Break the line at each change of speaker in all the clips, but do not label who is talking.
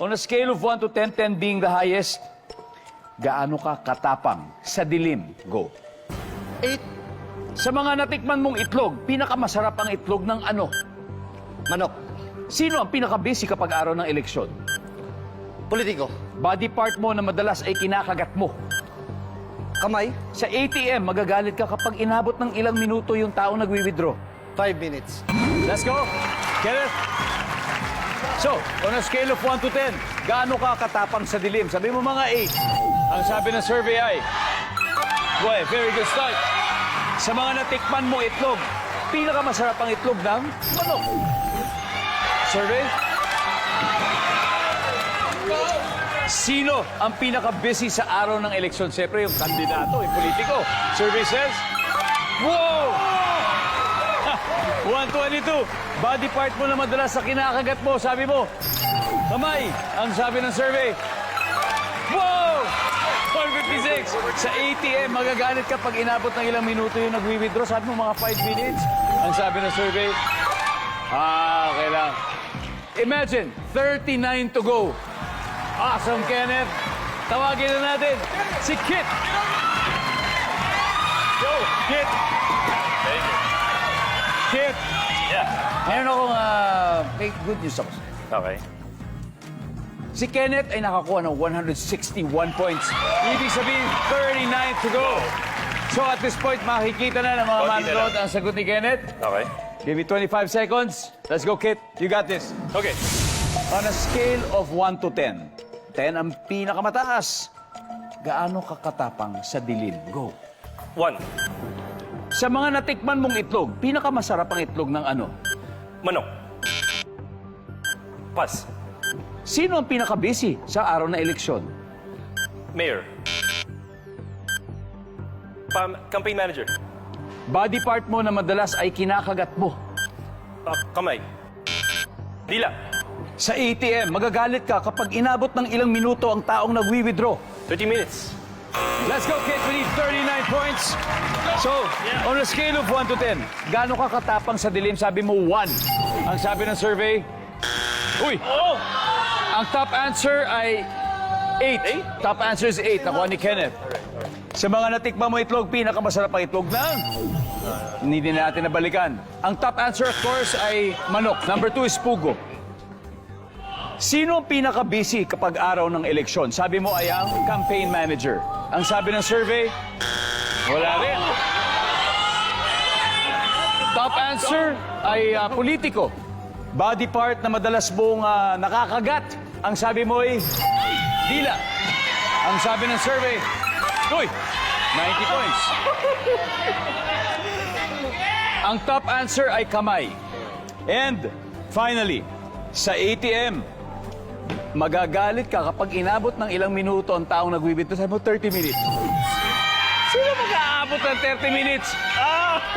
On a scale of 1 to 10, 10 being the highest, gaano ka katapang sa dilim? Go.
8.
Sa mga natikman mong itlog, pinakamasarap ang itlog ng ano?
Manok.
Sino ang pinaka-busy kapag araw ng eleksyon?
Politiko.
Body part mo na madalas ay kinakagat mo.
Kamay.
Sa ATM, magagalit ka kapag inabot ng ilang minuto yung taong nagwi-withdraw.
5 minutes.
Let's go. Kenneth. So, on a scale of 1 to 10, gaano ka katapang sa dilim? Sabi mo mga 8. Ang sabi ng survey ay, boy, very good start. Sa mga natikman mo itlog, pinakamasarap ang itlog ng manok. Survey? Sino ang pinaka-busy sa araw ng eleksyon? Siyempre, yung kandidato, yung politiko. Survey says, wow! 122. Body part mo na madalas sa kinakagat mo. Sabi mo, kamay. Ang sabi ng survey. Wow! 156. Sa ATM, magagalit ka pag inabot ng ilang minuto yung nagwi-withdraw. Sabi mo, mga 5 minutes. Ang sabi ng survey. Okay lang. Imagine, 39 to go. Awesome, Kenneth. Tawagin na natin si Kit. Go, Kit.
Thank you.
Kit.
Yeah.
Meron akong may good news ako.
Okay.
Si Kenneth ay nakakuha ng 161 points. Ibig sabihin, 39 to go. So at this point, makikita na ng mga
Konti na
manonood
lang.
ang sagot ni Kenneth.
Okay.
Give me 25 seconds. Let's go, Kit. You got this.
Okay.
On a scale of 1 to 10, 10 ang pinakamataas. Gaano ka katapang sa dilim? Go.
1.
Sa mga natikman mong itlog, pinakamasarap ang itlog ng ano?
Manok. Pass.
Sino ang pinaka-busy sa araw na eleksyon?
Mayor. Campaign manager.
Body part mo na madalas ay kinakagat mo.
Kamay. Dila.
Sa ATM, magagalit ka kapag inabot ng ilang minuto ang taong nagwi-withdraw.
30 minutes.
Let's go, Kit. We need 39 points. So, on a scale of 1 to 10, gaano ka katapang sa dilim? Sabi mo, 1. Ang sabi ng survey, uy!
Oh!
Ang top answer ay 8. Top answer is 8. Nakuha ni Kenneth. Sa mga natikman mo itlog, pinakamasarap ang itlog ng... Hindi na natin nabalikan. Ang top answer, of course, ay manok. Number 2 is pugo. Sino ang pinaka-busy kapag araw ng eleksyon? Sabi mo ay ang campaign manager. Ang sabi ng survey, wala rin. Top answer ay politiko. Body part na madalas mong nakakagat. Ang sabi mo ay dila. Ang sabi ng survey, uy, 90 points. Ang top answer ay kamay. And finally, sa ATM, magagalit ka kapag inabot ng ilang minuto ang taong nagwi-withdraw. Sabi mo, 30 minutes. Sino mag-aabot ng 30 minutes?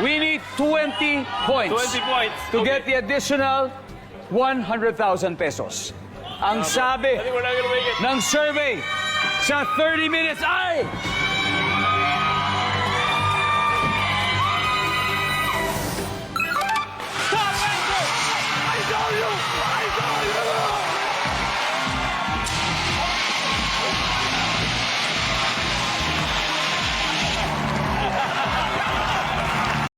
We need 20 points.
20 points.
To get the additional 100,000 pesos. Ang sabi
I think we're not gonna make it.
ng survey sa 30 minutes ay